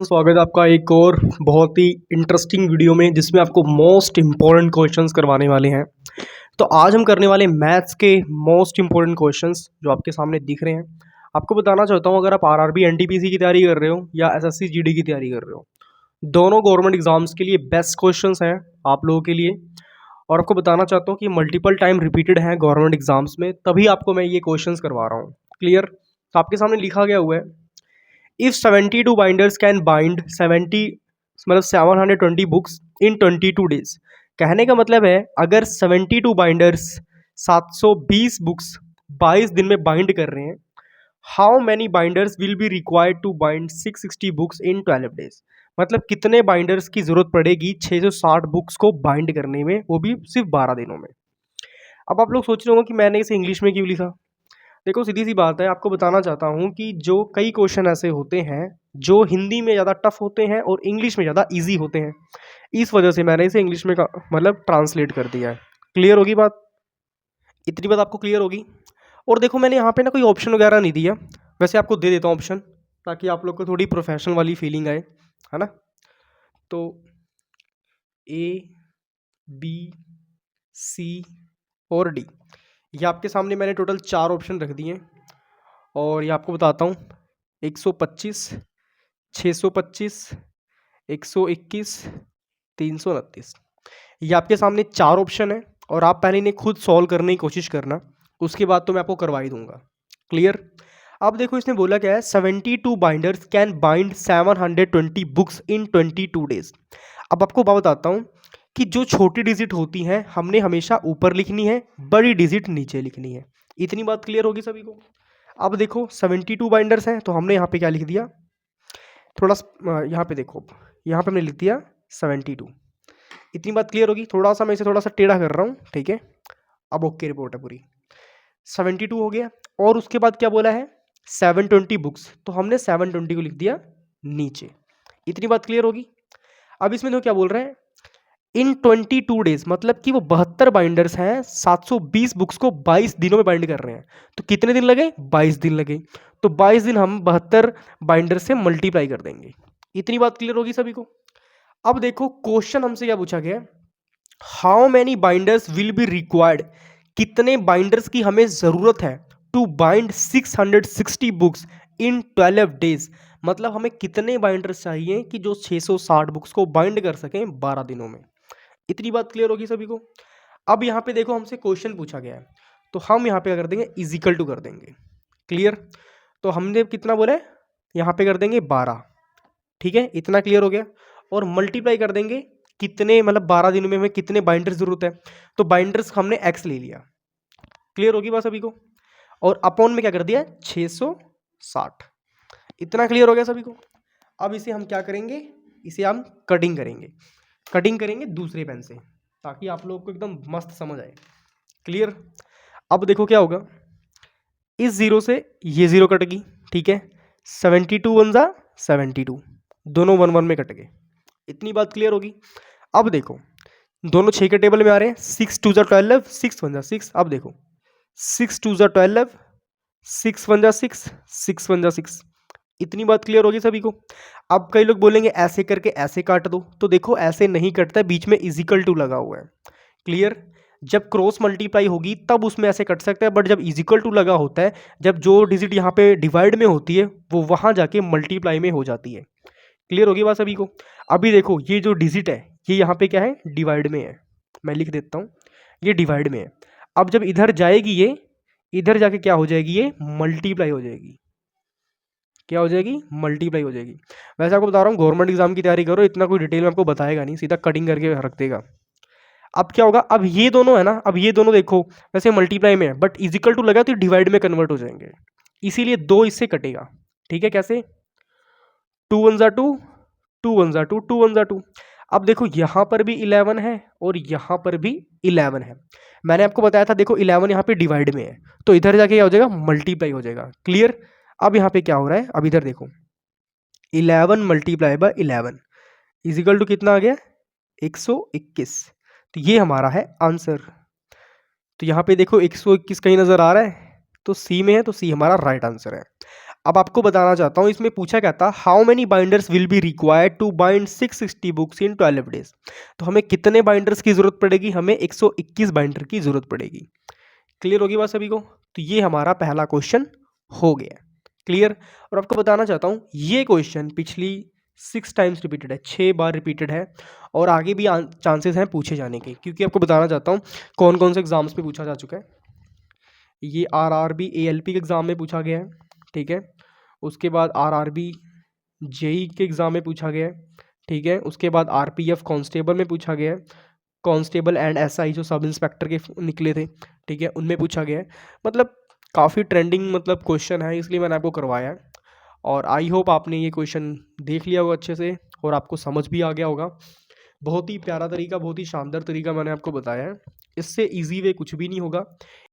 स्वागत है आपका एक और बहुत ही इंटरेस्टिंग वीडियो में जिसमें आपको मोस्ट इम्पॉर्टेंट क्वेश्चंस करवाने वाले हैं। तो आज हम करने वाले मैथ्स के मोस्ट इम्पॉर्टेंट क्वेश्चंस जो आपके सामने दिख रहे हैं। आपको बताना चाहता हूँ, अगर आप आरआरबी एनटीपीसी की तैयारी कर रहे हो या एसएससी जीडी की तैयारी कर रहे हो, दोनों गवर्नमेंट एग्जाम्स के लिए बेस्ट क्वेश्चंस हैं आप लोगों के लिए। और आपको बताना चाहता हूँ कि मल्टीपल टाइम रिपीटेड हैं गवर्नमेंट एग्जाम्स में, तभी आपको मैं ये क्वेश्चंस करवा रहा हूँ। क्लियर? तो आपके सामने लिखा गया हुआ है, इफ 72 बाइंडर्स कैन बाइंड 70 मतलब 720 बुक्स इन 22 डेज। कहने का मतलब है, अगर 72 बाइंडर्स 720 बुक्स 22 दिन में बाइंड कर रहे हैं, how many binders will be required to bind 660 books in 12 days. मतलब कितने बाइंडर्स की जरूरत पड़ेगी 660 बुक्स को बाइंड करने में, वो भी सिर्फ 12 दिनों में। अब आप लोग सोच रहे होंगे कि मैंने इसे इंग्लिश में क्यों लिखा। देखो, सीधी सी बात है, आपको बताना चाहता हूँ कि जो कई क्वेश्चन ऐसे होते हैं जो हिंदी में ज़्यादा टफ होते हैं और इंग्लिश में ज़्यादा इजी होते हैं, इस वजह से मैंने इसे इंग्लिश में मतलब ट्रांसलेट कर दिया है। क्लियर होगी बात? इतनी बात आपको क्लियर होगी। और देखो, मैंने यहाँ पे ना कोई ऑप्शन वगैरह नहीं दिया, वैसे आपको दे देता हूँ ऑप्शन, ताकि आप लोग को थोड़ी प्रोफेशनल वाली फीलिंग आए, है ना। तो ए, बी, सी और डी, ये आपके सामने मैंने टोटल 4 ऑप्शन रख दिए हैं। और ये आपको बताता हूँ, 125, 625, 121, 329, ये आपके सामने 4 ऑप्शन है। और आप पहले इन्हें खुद सॉल्व करने की कोशिश करना, उसके बाद तो मैं आपको करवा ही दूंगा। क्लियर? अब देखो, इसने बोला क्या है, 72 binders can bind 720 books in 22 days. अब आपको बात बताता हूँ कि जो छोटी डिजिट होती हैं हमने हमेशा ऊपर लिखनी है, बड़ी डिजिट नीचे लिखनी है। इतनी बात क्लियर होगी सभी को। अब देखो, 72 बाइंडर्स हैं, तो हमने यहाँ पे क्या लिख दिया, थोड़ा यहाँ पे देखो, यहाँ पे हमने लिख दिया 72। इतनी बात क्लियर होगी। थोड़ा सा मैं इसे थोड़ा सा टेढ़ा कर रहा हूँ, ठीक है। अब ओके रिपोर्ट है पूरी, 72 हो गया। और उसके बाद क्या बोला है, 720 बुक्स, तो हमने 720 को लिख दिया नीचे। इतनी बात क्लियर होगी। अब इसमें तो क्या बोल रहे हैं, इन 22 डेज, मतलब कि वो 72 बाइंडर्स हैं, 720 बुक्स को 22 दिनों में बाइंड कर रहे हैं। तो कितने दिन लगे? 22 दिन लगे। तो 22 दिन हम 72 बाइंडर से मल्टीप्लाई कर देंगे। इतनी बात क्लियर होगी सभी को। अब देखो, क्वेश्चन हमसे क्या पूछा गया, how many binders will be required, कितने बाइंडर्स की हमें जरूरत है to bind 660 books in 12 days. मतलब हमें कितने बाइंडर्स चाहिए कि जो 660 बुक्स को बाइंड कर सकें 12 दिनों में। इतनी बात क्लियर होगी सभी को। अब यहाँ पे देखो, हमसे क्वेश्चन पूछा गया है, तो हम यहाँ पे क्या कर देंगे, इजिकल टू कर देंगे। क्लियर? तो हमने कितना बोला है, यहाँ पे कर देंगे 12। ठीक है, इतना क्लियर हो गया। और मल्टीप्लाई कर देंगे कितने, मतलब 12 दिनों में हमें कितने बाइंडर्स जरूरत है, तो बाइंडर्स हमने एक्स ले लिया। क्लियर होगी बात सभी को। और अपॉन में क्या कर दिया, 660। इतना क्लियर हो गया सभी को। अब इसे हम क्या करेंगे, इसे हम कटिंग करेंगे। कटिंग करेंगे दूसरे पेन से, ताकि आप लोग को एकदम मस्त समझ आए। क्लियर? अब देखो क्या होगा, इस जीरो से ये जीरो कट गई, ठीक है। 72 वन जा 72, दोनों 1 1 में कट गए। इतनी बात क्लियर होगी। अब देखो, दोनों 6 के टेबल में आ रहे हैं, 6 2 जा 12, 6 1 जा 6। अब देखो, 6 2 जा 12, 6 1 जा 6, 6 1 जा 6। इतनी बात क्लियर होगी सभी को। अब कई लोग बोलेंगे ऐसे करके ऐसे काट दो, तो देखो ऐसे नहीं कटता है, बीच में इजिकल टू लगा हुआ है। क्लियर? जब क्रॉस मल्टीप्लाई होगी तब उसमें ऐसे कट सकता है, बट जब इजिकल टू लगा होता है, जब जो डिजिट यहाँ पे डिवाइड में होती है वो वहां जाके मल्टीप्लाई में हो जाती है। क्लियर होगी बात सभी को। अभी देखो, ये जो डिजिट है ये यहाँ पे क्या है, डिवाइड में है। मैं लिख देता हूँ, ये डिवाइड में है। अब जब इधर जाएगी ये, इधर जाके क्या हो जाएगी, ये मल्टीप्लाई हो जाएगी। क्या हो जाएगी, मल्टीप्लाई हो जाएगी। वैसे आपको बता रहा हूँ, गवर्नमेंट एग्जाम की तैयारी करो, इतना कोई डिटेल में आपको बताएगा नहीं, सीधा कटिंग करके रख देगा। अब क्या होगा, अब ये दोनों है ना, अब ये दोनों देखो वैसे मल्टीप्लाई में है, बट इजिकल टू लगा तो डिवाइड में कन्वर्ट हो जाएंगे, इसीलिए 2 इससे कटेगा। ठीक है, कैसे, 2 1 जा 2, 2 1 जा 2, 2 1 जा 2। अब देखो, यहां पर भी 11 है और यहां पर भी 11 है। मैंने आपको बताया था, देखो 11 यहाँ पे डिवाइड में है, तो इधर जाके क्या हो जाएगा, मल्टीप्लाई हो जाएगा। क्लियर? अब यहाँ पे क्या हो रहा है, अब इधर देखो, 11 मल्टीप्लाई बाय 11 इजिकल टू कितना आ गया, 121। तो ये हमारा है आंसर। तो यहाँ पे देखो 121 कहीं नजर आ रहा है, तो सी में है, तो सी हमारा राइट आंसर है। अब आपको बताना चाहता हूँ इसमें पूछा क्या था, how many binders will be required to bind 660 books in 12 days. तो हमें कितने बाइंडर्स की ज़रूरत पड़ेगी, हमें 121 बाइंडर की ज़रूरत पड़ेगी। क्लियर होगी बात सभी को? तो ये हमारा पहला क्वेश्चन हो गया। क्लियर। और आपको बताना चाहता हूँ ये क्वेश्चन पिछली 6 टाइम्स रिपीटेड है, 6 बार रिपीटेड है, और आगे भी चांसेस हैं पूछे जाने के, क्योंकि आपको बताना चाहता हूँ कौन कौन से एग्जाम्स में पूछा जा चुका है। ये आरआरबी एएलपी के एग्ज़ाम में पूछा गया है, ठीक है। उसके बाद आरआरबी जेई के एग्ज़ाम में पूछा गया है, ठीक है। उसके बाद आरपीएफ कांस्टेबल में पूछा गया है, कांस्टेबल एंड एसआई जो सब इंस्पेक्टर के निकले थे, ठीक है, उनमें पूछा गया है। मतलब काफ़ी ट्रेंडिंग मतलब क्वेश्चन है, इसलिए मैंने आपको करवाया है। और आई होप आपने ये क्वेश्चन देख लिया होगा अच्छे से और आपको समझ भी आ गया होगा। बहुत ही प्यारा तरीका, बहुत ही शानदार तरीका मैंने आपको बताया है। इससे इजी वे कुछ भी नहीं होगा।